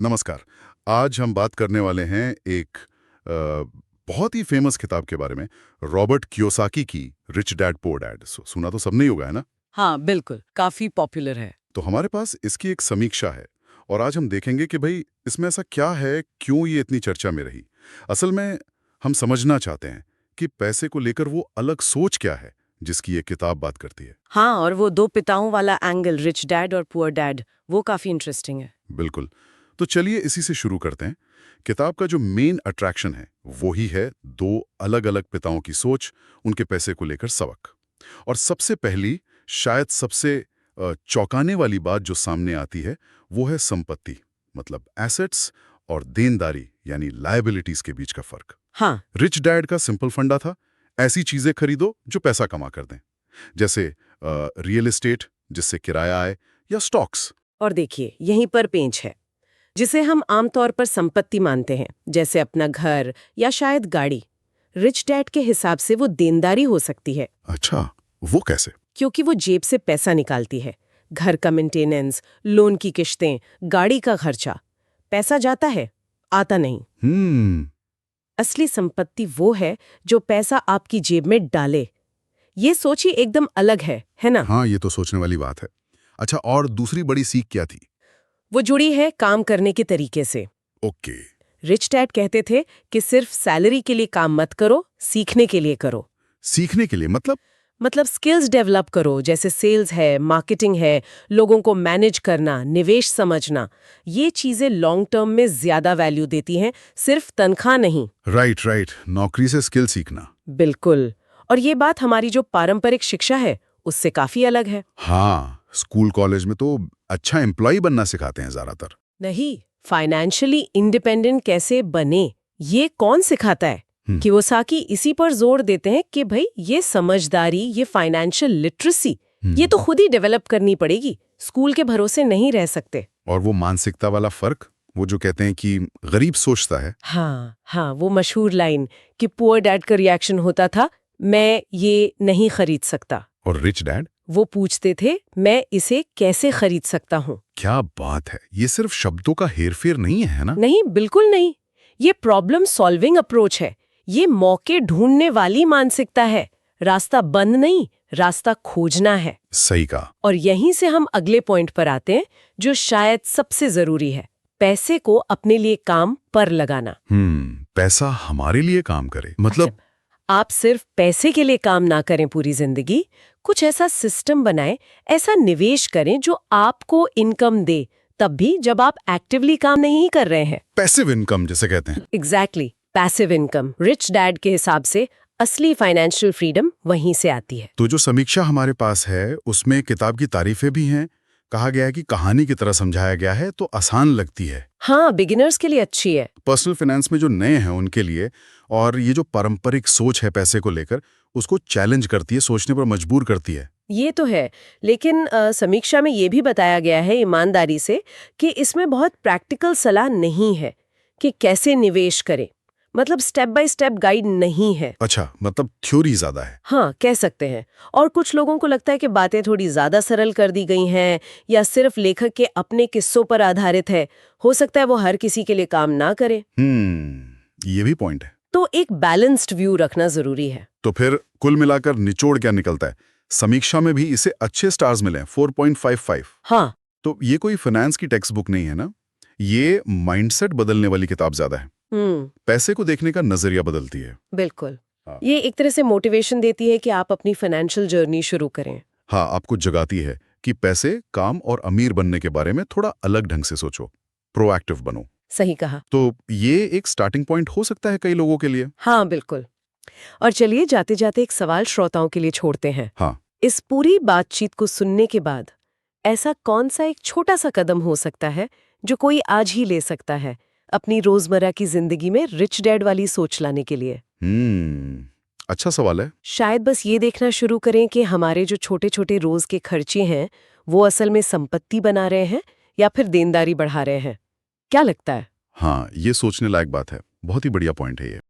नमस्कार। आज हम बात करने वाले हैं एक बहुत ही फेमस किताब के बारे में, रॉबर्ट कियोसाकी की रिच डैड पुअर डैड। सुना तो सबने ही होगा, है ना? हाँ, बिल्कुल, काफी पॉपुलर है। तो हमारे पास इसकी एक समीक्षा है और आज हम देखेंगे कि भाई इसमें ऐसा क्या है, क्यों ये इतनी चर्चा में रही। असल में हम समझना चाहते हैं कि पैसे को लेकर वो अलग सोच क्या है जिसकी ये किताब बात करती है। हाँ, और वो दो पिताओं वाला एंगल, रिच डैड और पुअर डैड, वो काफी इंटरेस्टिंग है। बिल्कुल। तो चलिए इसी से शुरू करते हैं। किताब का जो मेन अट्रैक्शन है वो ही है दो अलग अलग पिताओं की सोच, उनके पैसे को लेकर सबक। और सबसे पहली, शायद सबसे चौंकाने वाली बात जो सामने आती है वो है संपत्ति, मतलब एसेट्स, और देनदारी यानी लायबिलिटीज के बीच का फर्क। हाँ, रिच डैड का सिंपल फंडा था, ऐसी चीजें खरीदो जो पैसा कमा कर दें, जैसे रियल एस्टेट जिससे किराया आए, या स्टॉक्स। और देखिए, यहीं पर पेंच है। जिसे हम आमतौर पर संपत्ति मानते हैं, जैसे अपना घर या शायद गाड़ी, रिच डैड के हिसाब से वो देनदारी हो सकती है। अच्छा, वो कैसे? क्योंकि वो जेब से पैसा निकालती है। घर का मेंटेनेंस, लोन की किश्तें, गाड़ी का खर्चा। पैसा जाता है, आता नहीं। असली संपत्ति वो है जो पैसा आपकी जेब में डाले। ये सोच ही एकदम अलग है ना? हाँ, ये तो सोचने वाली बात है। अच्छा, और दूसरी बड़ी सीख क्या थी? वो जुड़ी है काम करने के तरीके से। ओके। रिच डैड कहते थे कि सिर्फ सैलरी के लिए काम मत करो, सीखने के लिए करो। सीखने के लिए मतलब स्किल्स डेवलप करो, जैसे सेल्स है, मार्केटिंग है, लोगों को मैनेज करना, निवेश समझना। ये चीजें लॉन्ग टर्म में ज्यादा वैल्यू देती हैं, सिर्फ तनख्वाह नहीं। राइट, नौकरी से स्किल सीखना। बिल्कुल। और ये बात हमारी जो पारंपरिक शिक्षा है उससे काफी अलग है। हाँ, स्कूल कॉलेज में तो अच्छा एम्प्लॉय बनना सिखाते हैं ज्यादातर। नहीं, फाइनेंशियली इंडिपेंडेंट कैसे बने, ये कौन सिखाता है? कियोसाकी इसी पर जोर देते हैं कि भाई ये समझदारी, ये फाइनेंशियल लिटरेसी, ये तो खुद ही डेवलप करनी पड़ेगी, स्कूल के भरोसे नहीं रह सकते। और वो मानसिकता वाला फर्क, वो जो कहते हैं कि गरीब सोचता है। हाँ, वो मशहूर लाइन कि पुअर डैड का रिएक्शन होता था, मैं ये नहीं खरीद सकता। और रिच डैड? वो पूछते थे, मैं इसे कैसे खरीद सकता हूँ। क्या बात है, ये सिर्फ शब्दों का हेरफेर नहीं है ना? नहीं, बिल्कुल नहीं। ये प्रॉब्लम सॉल्विंग अप्रोच है। ये मौके ढूंढने वाली मानसिकता है। रास्ता बंद नहीं, रास्ता खोजना है। सही कहा। और यहीं से हम अगले पॉइंट पर आते हैं, जो शायद सबसे जरूरी है, पैसे को अपने लिए काम पर लगाना। पैसा हमारे लिए काम करे, मतलब? अच्छा, आप सिर्फ पैसे के लिए काम ना करें पूरी जिंदगी, कुछ ऐसा सिस्टम बनाएं, ऐसा निवेश करें जो आपको इनकम दे, तब भी जब आप एक्टिवली काम नहीं कर रहे हैं। पैसिव इनकम जिसे कहते हैं। Exactly, passive income. Rich dad के हिसाब से असली फाइनेंशियल फ्रीडम वहीं से आती है। तो जो समीक्षा हमारे पास है उसमें किताब की तारीफें भी हैं। कहा गया है कि कहानी की तरह समझाया गया है तो आसान लगती है। हाँ, बिगिनर्स के लिए अच्छी है। पर्सनल फाइनेंस में जो नए हैं उनके लिए, और ये जो पारंपरिक सोच है पैसे को लेकर, उसको चैलेंज करती है, सोचने पर मजबूर करती है। ये तो है, लेकिन समीक्षा में ये भी बताया गया है ईमानदारी से कि इसमें बहुत प्रैक्टिकल सलाह नहीं है कि कैसे निवेश करें। मतलब स्टेप बाय स्टेप गाइड नहीं है। अच्छा, मतलब थ्योरी ज्यादा है। हाँ, कह सकते हैं। और कुछ लोगों को लगता है कि बातें थोड़ी ज्यादा सरल कर दी गई हैं, या सिर्फ लेखक के अपने किस्सों पर आधारित है। हो सकता है वो हर किसी के लिए काम ना करे। ये भी पॉइंट है। तो एक बैलेंस्ड व्यू रखना जरूरी है। तो फिर कुल मिलाकर निचोड़ क्या निकलता है? समीक्षा में भी इसे अच्छे स्टार्स मिले, 4.55। हाँ, तो ये कोई फाइनेंस की टेक्स्ट बुक नहीं है ना, ये माइंडसेट बदलने वाली किताब ज्यादा है। पैसे को देखने का नजरिया बदलती है। बिल्कुल। हाँ। ये एक तरह से मोटिवेशन देती है कि आप अपनी फाइनेंशियल जर्नी शुरू करें। हाँ, आपको जगाती है कि पैसे, काम और अमीर बनने के बारे में थोड़ा अलग ढंग से सोचो, प्रोएक्टिव बनो। सही कहा। तो ये एक स्टार्टिंग पॉइंट हो सकता है कई लोगों के लिए। हाँ, बिल्कुल। और चलिए जाते जाते एक सवाल श्रोताओं के लिए छोड़ते हैं। हाँ। इस पूरी बातचीत को सुनने के बाद ऐसा कौन सा एक छोटा सा कदम हो सकता है जो कोई आज ही ले सकता है अपनी रोजमर्रा की जिंदगी में रिच डैड वाली सोच लाने के लिए? अच्छा सवाल है। शायद बस ये देखना शुरू करें कि हमारे जो छोटे छोटे रोज के खर्चे हैं वो असल में संपत्ति बना रहे हैं या फिर देनदारी बढ़ा रहे हैं। क्या लगता है? हाँ, ये सोचने लायक बात है। बहुत ही बढ़िया पॉइंट है ये।